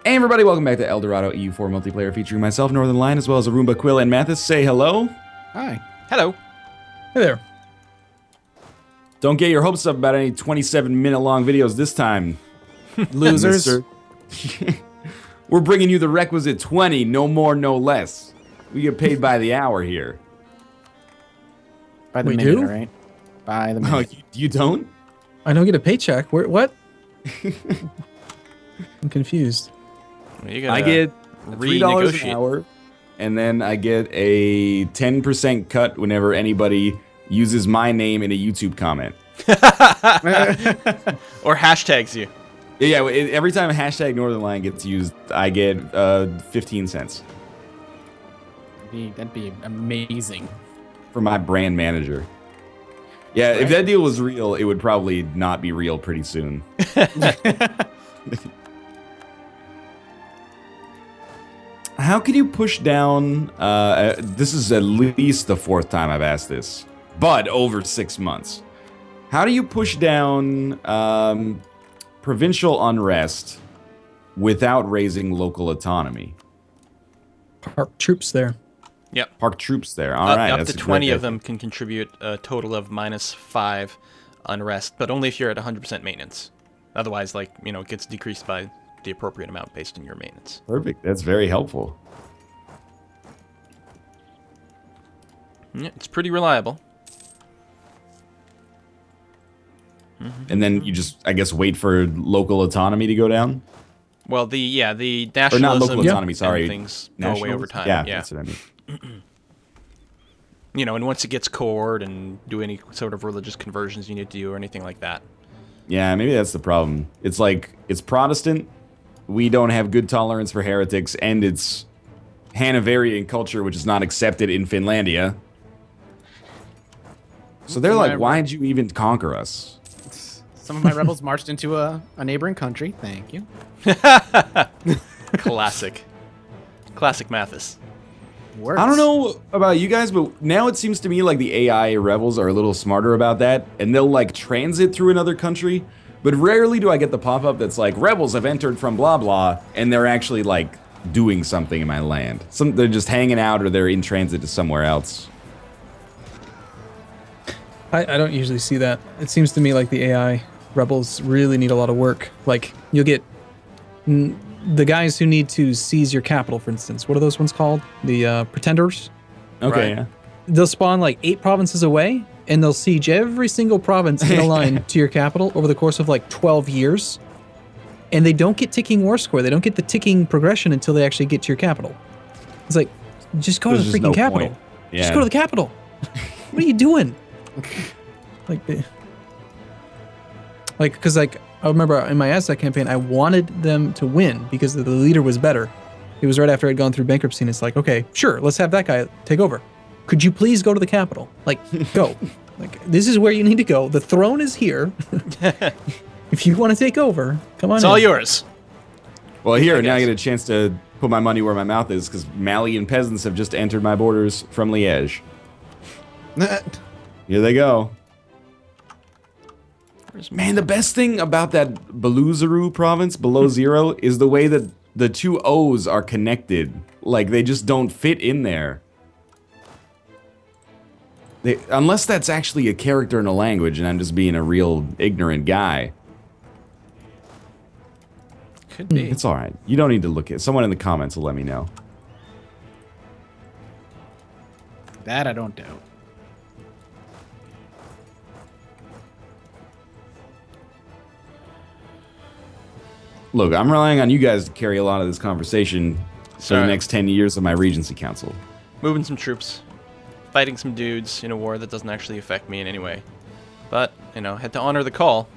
Hey everybody, welcome back to Dorado EU4 multiplayer featuring myself, Northern Lion, as well as Arumba, Quill, and Mathis. Say hello. Hi. Hello. Hey there. Don't get your hopes up about any 27-minute long videos this time. Losers. We're bringing you the requisite 20, no more, no less. We get paid by the hour here. By the We minute, do? right? By the No, minute. you don't? I don't get a paycheck. What? I'm confused. You gotta I get $3 an renegotiate. hour, and then I get a 10% cut whenever anybody uses my name in a YouTube comment. Or hashtags you. Yeah, every time hashtag Northern Lion gets used, I get 15 cents That'd be amazing. for my brand manager. Yeah, if that deal was real, it would probably not be real pretty soon. How can you push down, this is at least the fourth time I've asked this, but over 6 months. How do you push down provincial unrest without raising local autonomy? Park troops there. Yep. Park troops there. All right, Up that's to a 20 great of them can contribute a total of -5 unrest, but only if you're at 100% maintenance. Otherwise, like, you know, it gets decreased by the appropriate amount based on your maintenance. Perfect. That's very helpful. Yeah, it's pretty reliable. And then you just, I guess, wait for local autonomy to go down? Well, the Or nationalism not local autonomy, and sorry. things go away over time. Yeah, Yeah. that's what I mean. You know, and once it gets cored and do any sort of religious conversions you need to do or anything like that. Yeah, maybe that's the problem. It's like, it's Protestant, we don't have good tolerance for heretics, and it's Hanoverian culture, which is not accepted in Finlandia. So they're like, why'd you even conquer us? Some of my rebels marched into a neighboring country. Thank you. Classic. Classic Mathis. Works. I don't know about you guys, but now it seems to me like the AI rebels are a little smarter about that, and they'll like transit through another country, but rarely do I get the pop-up that's like, rebels have entered from blah blah, and they're actually like doing something in my land. They're just hanging out or they're in transit to somewhere else. I don't usually see that. It seems to me like the AI rebels really need a lot of work. Like, you'll get the guys who need to seize your capital, for instance. What are those ones called? The pretenders? Okay, Right. yeah. They'll spawn like 8 provinces away, and they'll siege every single province in a line to your capital over the course of like 12 years. And they don't get ticking war score. They don't get the ticking progression until they actually get to your capital. It's like, just go There's to the just freaking no capital. point. Yeah. Just go to the capital. What are you doing? Because I remember in my Aztec campaign, I wanted them to win because the leader was better. It was right after I'd gone through bankruptcy, and it's like, okay, sure, let's have that guy take over. Could you please go to the capital? Like, go. Like, this is where you need to go. The throne is here. If you want to take over, come on. It's all in. yours. Well, here, now I guess. get a chance to put my money where my mouth is, because Malian peasants have just entered my borders from Liège. Here they go. Man, the best thing about that Beluzaru province, below zero, is the way that the two O's are connected. Like, they just don't fit in there. Unless that's actually a character in a language and I'm just being a real ignorant guy. Could be. It's alright. You don't need to look at it. Someone in the comments will let me know. That I don't doubt. Look, I'm relying on you guys to carry a lot of this conversation for the Sorry. next 10 years of my Regency Council. Moving some troops. Fighting some dudes in a war that doesn't actually affect me in any way. But, you know, had to honor the call.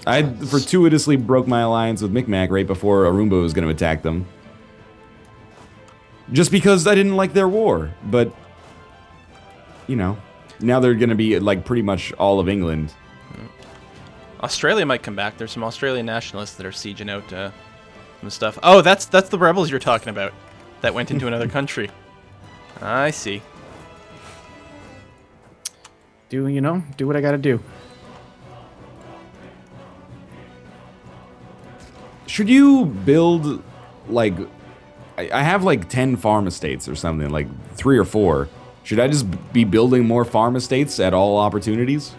I fortuitously broke my alliance with Micmac right before Arumba was going to attack them. Just because I didn't like their war, but, you know, now they're going to be like pretty much all of England. Australia might come back. There's some Australian nationalists that are sieging out some stuff. Oh, that's the rebels you're talking about that went into another country. I see. Do what I gotta do. Should you build, like, I have like 10 farm estates or something, like 3 or 4. Should I just be building more farm estates at all opportunities?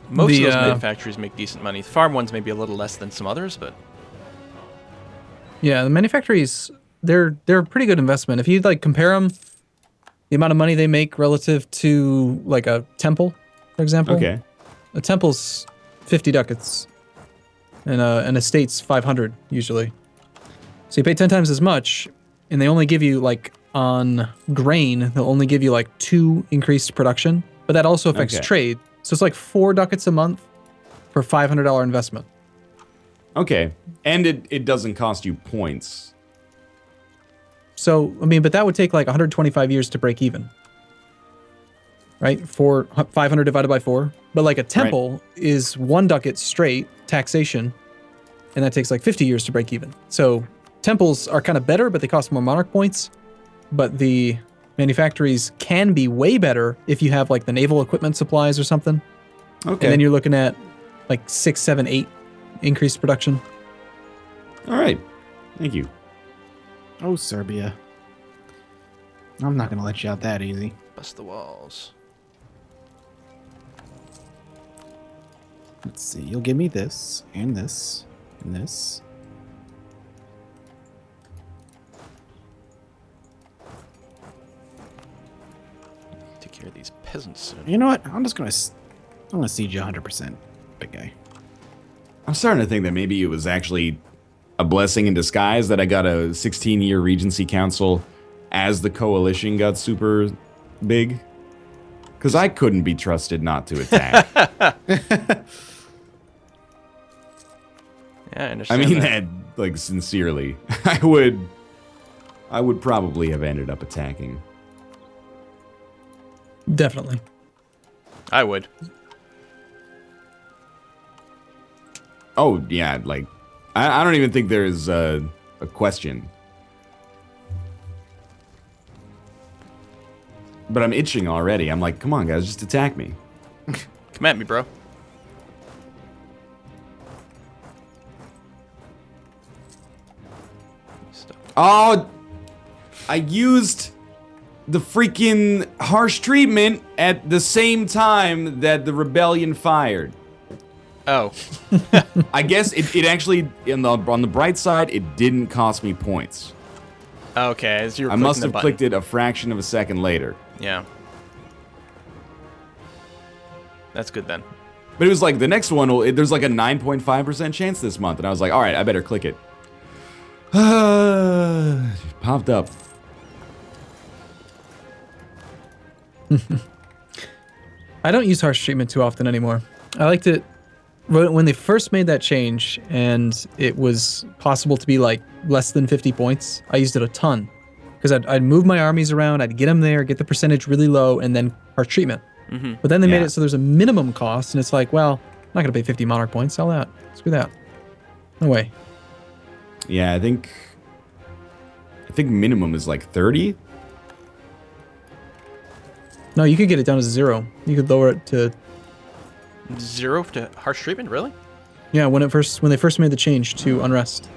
Most of those manufacturers make decent money. Farm ones may be a little less than some others, but Yeah, the manufactories, they're a pretty good investment. If you like compare them, the amount of money they make relative to like a temple, for example. Okay. A temple's 50 ducats, and an estate's 500 usually. So you pay 10 times as much, and they only give you like on grain, they'll only give you like 2 increased production, but that also affects trade. So it's like 4 ducats a month for a $500 investment. Okay. And it doesn't cost you points. So, I mean, but that would take like 125 years to break even. Right? 500 divided by 4. But like a temple is 1 ducat straight taxation, and that takes like 50 years to break even. So temples are kind of better, but they cost more monarch points. But the manufactories can be way better if you have like the naval equipment supplies or something. Okay. And then you're looking at like 6, 7, 8 increased production. All right. Thank you. Oh, Serbia. I'm not going to let you out that easy. bust the walls. Let's see. You'll give me this, and this, and this. Take care of these peasants soon. You know what? I'm gonna siege you 100%, big guy. I'm starting to think that maybe it was actually a blessing in disguise that I got a 16-year Regency Council as the coalition got super big. Because I couldn't be trusted not to attack. Yeah, I I understand. mean that, like, sincerely. I would probably have ended up attacking. Definitely. I would. Oh, yeah, like, I don't even think there's a question. But I'm itching already. I'm like, come on, guys, just attack me. Come at me, bro. Stop. Oh, I used the freaking harsh treatment at the same time that the rebellion fired. Oh. I guess it actually, on the bright side, it didn't cost me points. Okay, as you were I clicking must the have button. clicked it a fraction of a second later. Yeah. That's good then. But it was like, the next one, there's like a 9.5% chance this month. And I was like, all right, I better click it. Popped up. I don't use harsh treatment too often anymore. I liked it when they first made that change and it was possible to be like less than 50 points. I used it a ton because I'd move my armies around, I'd get them there, get the percentage really low, and then harsh treatment. Mm-hmm. But then they made it so there's a minimum cost, and it's like, well, I'm not gonna pay 50 monarch points. Sell that. Screw that. No way. Yeah, I think minimum is like 30. No, you could get it down to 0. You could lower it to 0 to harsh treatment, really? yeah. When they first made the change to unrest,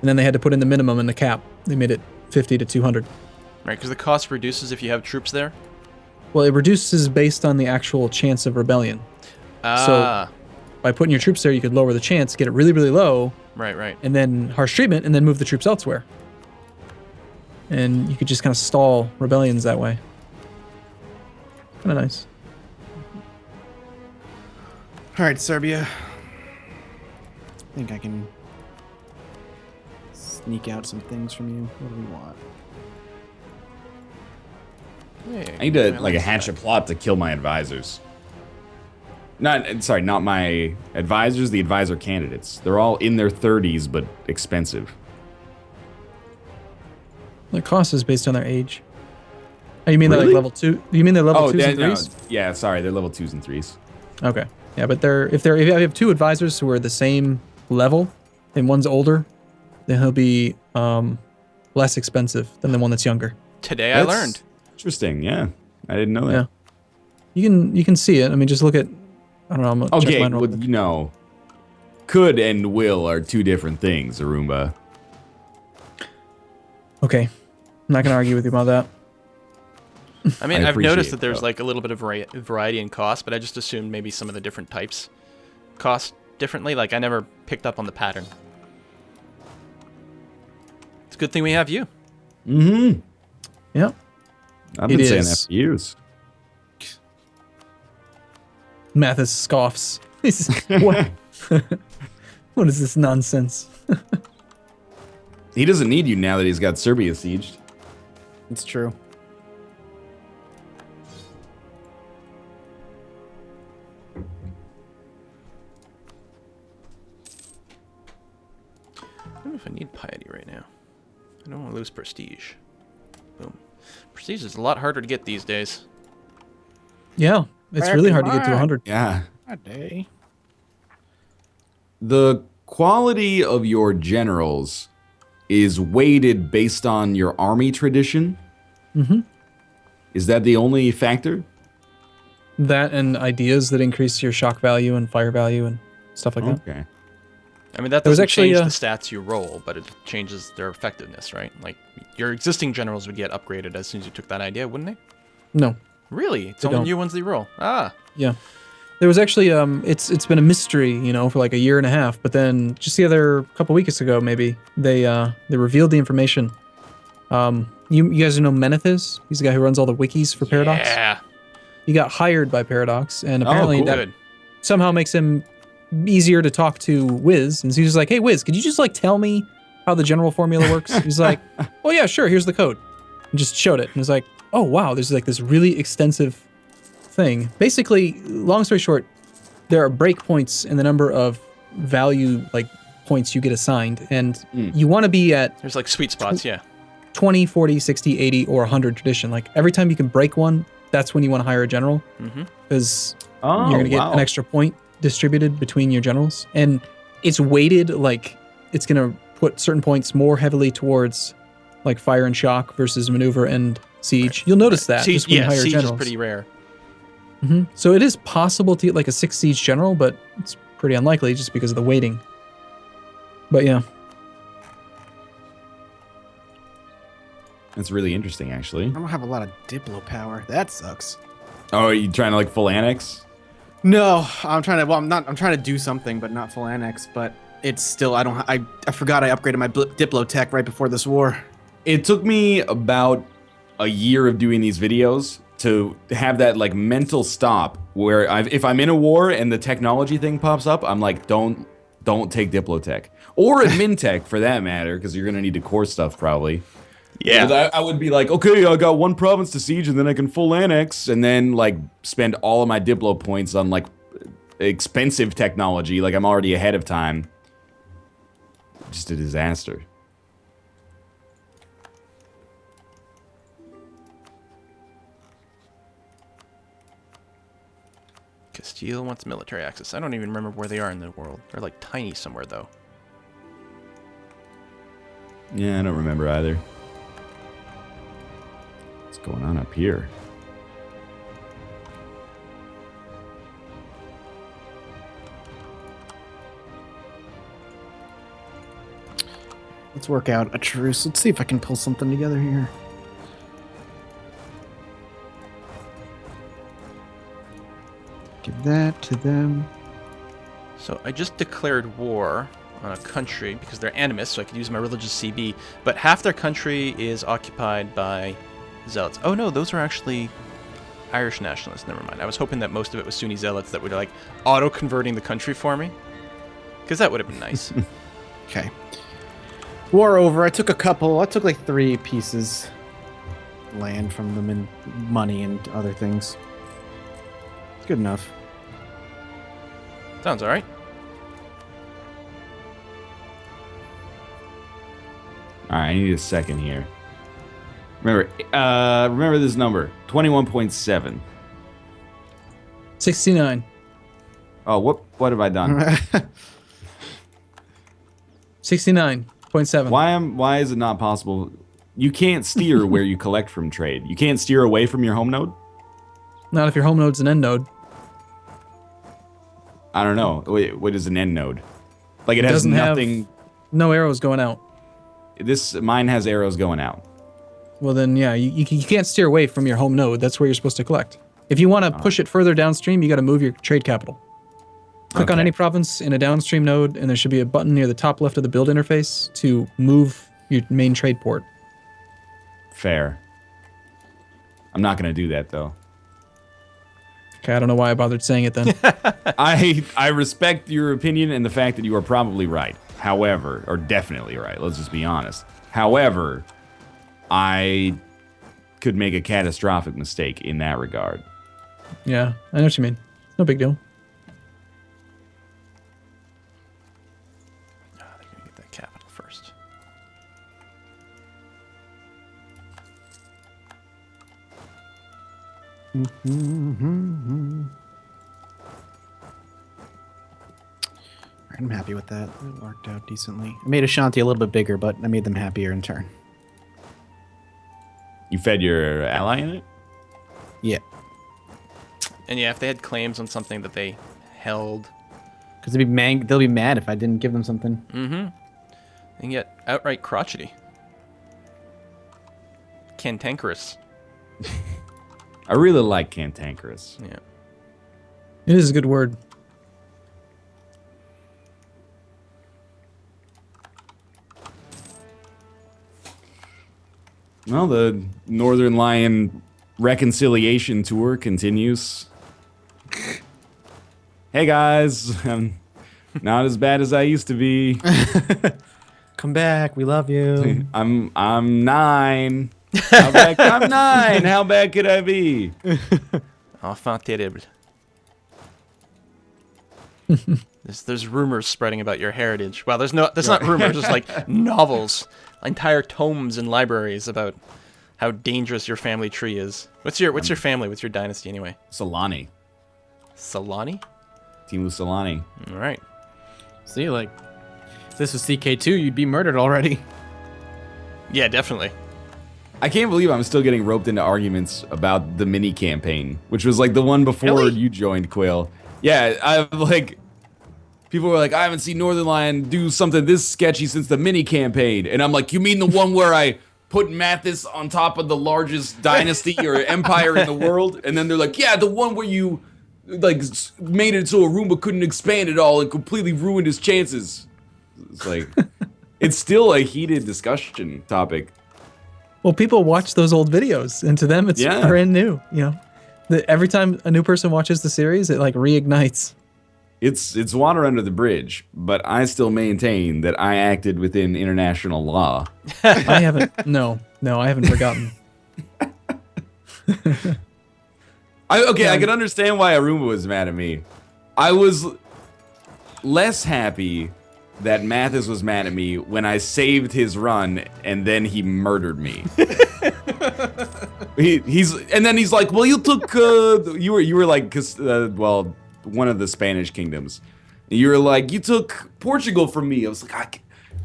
and then they had to put in the minimum and the cap. They made it 50 to 200. Right, because the cost reduces if you have troops there. Well, it reduces based on the actual chance of rebellion. Ah. By putting your troops there, you could lower the chance, get it really, really low, Right. and then harsh treatment, and then move the troops elsewhere. And you could just kind of stall rebellions that way. Kind of nice. All right, Serbia. I think I can sneak out some things from you. What do we want? Yeah, I need to like hatch a plot to kill my advisors. Not my advisors, the advisor candidates. They're all in their 30s, but expensive. The cost is based on their age. Oh, you mean they're Really? like level 2? You mean they're level 2s and 3s? Yeah, sorry, they're level 2s and 3s. Okay. Yeah, but if you have 2 advisors who are the same level, and one's older, then he'll be less expensive than the one that's younger. Today I learned. Interesting, yeah. I didn't know that. Yeah. You can see it. I mean, just look at, I don't know. I'm gonna check Okay, mine real well, quick. you know, could and will are two different things, Arumba. Okay, I'm not gonna argue with you about that. I mean, I I've noticed appreciate that there's it, like a little bit of variety in cost, but I just assumed maybe some of the different types cost differently. Like, I never picked up on the pattern. It's a good thing we have you. Mm-hmm. Yeah. I've been saying that for years. Mathis scoffs. What? What is this nonsense? He doesn't need you now that he's got Serbia sieged. It's true. I don't know if I need piety right now. I don't want to lose prestige. Boom. Prestige is a lot harder to get these days. Yeah, it's really hard to get to 100. Yeah. A day. The quality of your generals is weighted based on your army tradition. Mm-hmm. Is that the only factor? That and ideas that increase your shock value and fire value and stuff like that. Okay. I mean, that There was doesn't actually, change the stats you roll, but it changes their effectiveness, right? Like, your existing generals would get upgraded as soon as you took that idea, wouldn't they? No. Really? It's They only don't. new ones they roll. Ah. Yeah. There was actually it's been a mystery, you know, for like a year and a half, but then just the other couple weeks ago maybe, they revealed the information. You guys know Menethys? He's the guy who runs all the wikis for Paradox. Yeah. He got hired by Paradox, and apparently cool. that Good. somehow makes him easier to talk to Wiz. And so he's like, "Hey Wiz, could you just like tell me how the general formula works?" He's like, "Oh yeah, sure, here's the code." And just showed it. And he's like, "Oh wow, there's like this really extensive thing." Basically, long story short, there are breakpoints in the number of value like points you get assigned, and you want to be at There's like sweet spots, yeah. 20, 40, 60, 80, or 100 tradition. Like every time you can break one, that's when you want to hire a general, because Oh, you're gonna get an extra point distributed between your generals, and it's weighted like it's gonna put certain points more heavily towards like fire and shock versus maneuver and siege. You'll notice that Siege, just when you hire siege generals. is pretty rare. So it is possible to get like a 6 siege general, but it's pretty unlikely just because of the weighting. But yeah, That's really interesting, actually. I don't have a lot of Diplo power. That sucks. Oh, are you trying to like full annex? No, I'm trying to. Well, I'm not. I'm trying to do something, but not full annex. But it's still. I don't. I forgot I upgraded my Diplo tech right before this war. It took me about a year of doing these videos to have that like mental stop where if I'm in a war and the technology thing pops up, I'm like, don't take Diplotech or admin tech for that matter, because you're gonna need to core stuff probably. Yeah. Because I would be like, okay, I got one province to siege, and then I can full annex, and then like spend all of my Diplo points on like expensive technology, like I'm already ahead of time. Just a disaster. Castile wants military access. I don't even remember where they are in the world. They're like tiny somewhere though. Yeah, I don't remember either. What's going on up here? Let's work out a truce. Let's see if I can pull something together here. Give that to them. So I just declared war on a country because they're animists, so I could use my religious CB, but half their country is occupied by zealots. Oh no, those are actually Irish nationalists. Never mind. I was hoping that most of it was Sunni zealots that would like auto-converting the country for me, because that would have been nice. Okay. War over. I took a couple. I took like 3 pieces land from them and money and other things. It's good enough. Sounds alright. All right, I need a second here. Remember this number, 21.7. 69. Oh, what have I done? 69.7. Why is it not possible? You can't steer where you collect from trade. You can't steer away from your home node? Not if your home node's an end node. I don't know. Wait, what is an end node? Like it has doesn't nothing. No arrows going out. Mine has arrows going out. Well, then, yeah, you can't steer away from your home node. That's where you're supposed to collect. If you want to push it further downstream, you got to move your trade capital. Click on any province in a downstream node, and there should be a button near the top left of the build interface to move your main trade port. Fair. I'm not going to do that, though. Okay, I don't know why I bothered saying it then. I respect your opinion and the fact that you are probably right. However, or definitely right, let's just be honest. However, I could make a catastrophic mistake in that regard. Yeah, I know what you mean. No big deal. They're gonna get that capital first. I'm happy with that. It worked out decently. I made Ashanti a little bit bigger, but I made them happier in turn. You fed your ally in it? Yeah. And yeah, if they had claims on something that they held, Because they'll be mad if I didn't give them something. they can get outright crotchety. Cantankerous. I really like cantankerous. Yeah. It is a good word. Well, the Northern Lion reconciliation tour continues. Hey guys, I'm not as bad as I used to be. Come back, we love you. I'm 9. I'm 9. How bad could I be? Enfant terrible. There's rumors spreading about your heritage. Well, there's not rumors. There's like novels, entire tomes in libraries about how dangerous your family tree is. What's your family? What's your dynasty anyway? Solani. Solani? Timu Solani. All right. See, like, if this was CK2, you'd be murdered already. Yeah, definitely. I can't believe I'm still getting roped into arguments about the mini campaign, which was like the one before Really? you joined, Quill. Yeah, I've like, people were like, I haven't seen Northern Lion do something this sketchy since the mini campaign. And I'm like, you mean the one where I put Mathis on top of the largest dynasty or empire in the world? And then they're like, yeah, the one where you like made it so Aruma couldn't expand at all and completely ruined his chances. It's like, it's still a heated discussion topic. Well, people watch those old videos, and to them, it's brand new. You know, every time a new person watches the series, it like reignites. It's water under the bridge, but I still maintain that I acted within international law. I haven't. No, I haven't forgotten. I can understand why Aruma was mad at me. I was less happy that Mathis was mad at me when I saved his run and then he murdered me. he's like, well, you took you were like, well, one of the Spanish kingdoms. You were like, you took Portugal from me. I was like,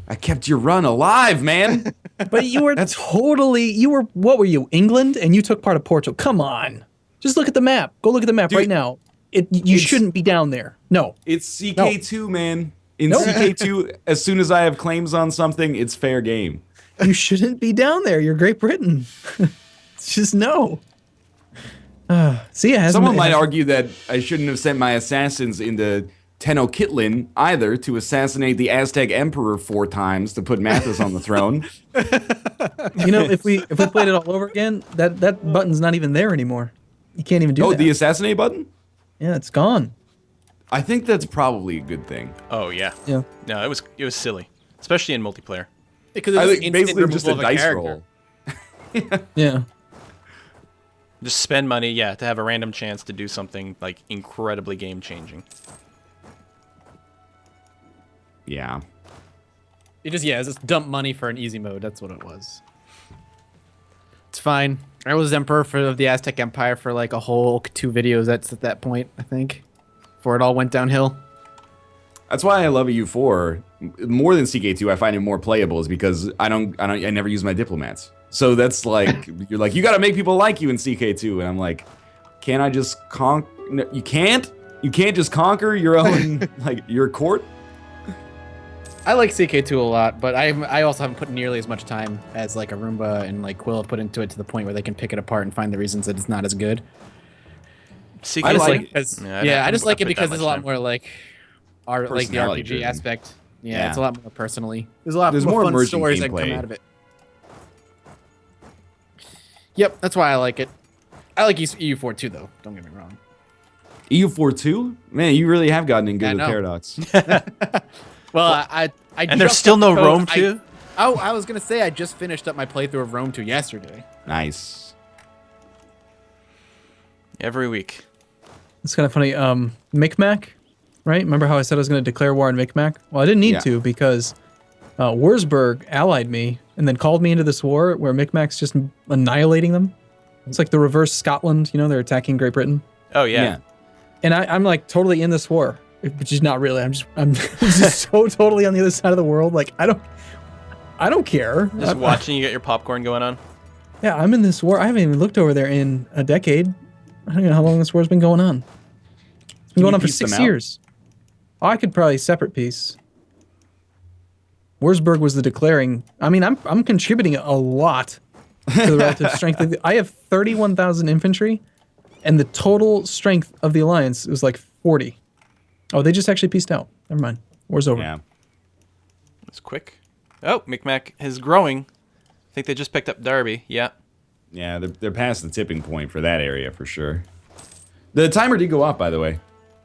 I kept your run alive, man. But you were what were you, England? And you took part of Portugal. Come on. Just look at the map. Go look at the map right now. You shouldn't be down there. No. It's CK2, man. In CK2, as soon as I have claims on something, it's fair game. You shouldn't be down there. You're Great Britain. Just no. Someone might argue that I shouldn't have sent my assassins into Tenochtitlan either to assassinate the Aztec emperor 4 times to put Mathis on the throne. You know, if we played it all over again, that button's not even there anymore. You can't even do that. Oh, the assassinate button? Yeah, it's gone. I think that's probably a good thing. Oh yeah. Yeah. No, it was silly, especially in multiplayer. Because I it's think basically just a dice roll. Yeah. Just spend money, to have a random chance to do something like incredibly game changing. Yeah. It's just dump money for an easy mode. That's what it was. It's fine. I was emperor of the Aztec Empire for like a whole 2 videos. That's at that point, I think, before it all went downhill. That's why I love EU4 more than CK2. I find it more playable is because I never use my diplomats. So that's like you're like you got to make people like you in CK2, and I'm like, can't I just conquer? No, you can't. You can't just conquer your own like your court. I like CK2 a lot, but I also haven't put nearly as much time as like Arumba and like Quill have put into it to the point where they can pick it apart and find the reasons that it's not as good. CK2? I just like I I just like it put that because there's a lot much more like the Personality RPG driven. aspect. Yeah, Yeah. it's a lot more personally. There's a lot There's more more fun emerging stories that come gameplay. out of it. Yep, that's why I like it. I like EU4 too, though. Don't get me wrong. EU4 too? Man, you really have gotten in good I with know. Paradox. Well, I And there's just still no got the code. Rome 2? I was gonna say I just finished up my playthrough of Rome 2 yesterday. Nice. Every week. It's kind of funny. Micmac, right? Remember how I said I was going to declare war on Micmac? Well, I didn't need Yeah. to because Wurzburg allied me and then called me into this war where Micmac's just annihilating them. It's like the reverse Scotland. You know, they're attacking Great Britain. Oh, yeah. And I'm like totally in this war, which is not really. I'm just so totally on the other side of the world. Like I don't care. Just watching you get your popcorn going on. Yeah, I'm in this war. I haven't even looked over there in a decade. I don't know how long this war's been going on. It's been Can going you on for piece them 6 out? years. Oh, I could probably separate piece. Wurzburg was the declaring. I mean, I'm contributing a lot to the relative strength. I have 31,000 infantry, and the total strength of the alliance was like 40. Oh, they just actually pieced out. Never mind. War's over. Yeah. It's quick. Oh, Micmac is growing. I think they just picked up Derby. Yeah. Yeah, they're past the tipping point for that area for sure. The timer did go up, by the way.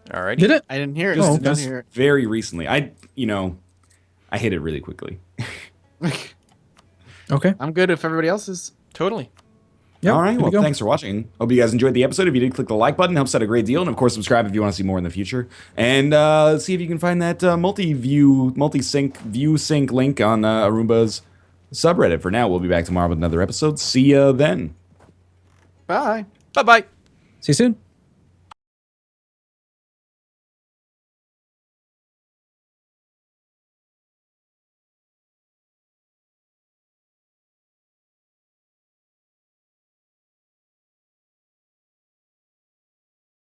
Alrighty. Did it? I didn't hear it. Oh, Didn't Just hear it. very recently. I hit it really quickly. Okay. I'm good if everybody else is. Totally. Yep, All right, here we well, go. thanks for watching. Hope you guys enjoyed the episode. If you did, click the like button. Helps out a great deal. And, of course, subscribe if you want to see more in the future. And see if you can find that multi-sync view sync link on Arumba's subreddit. For now, we'll be back tomorrow with another episode. See ya then. Bye. Bye-bye. See you soon.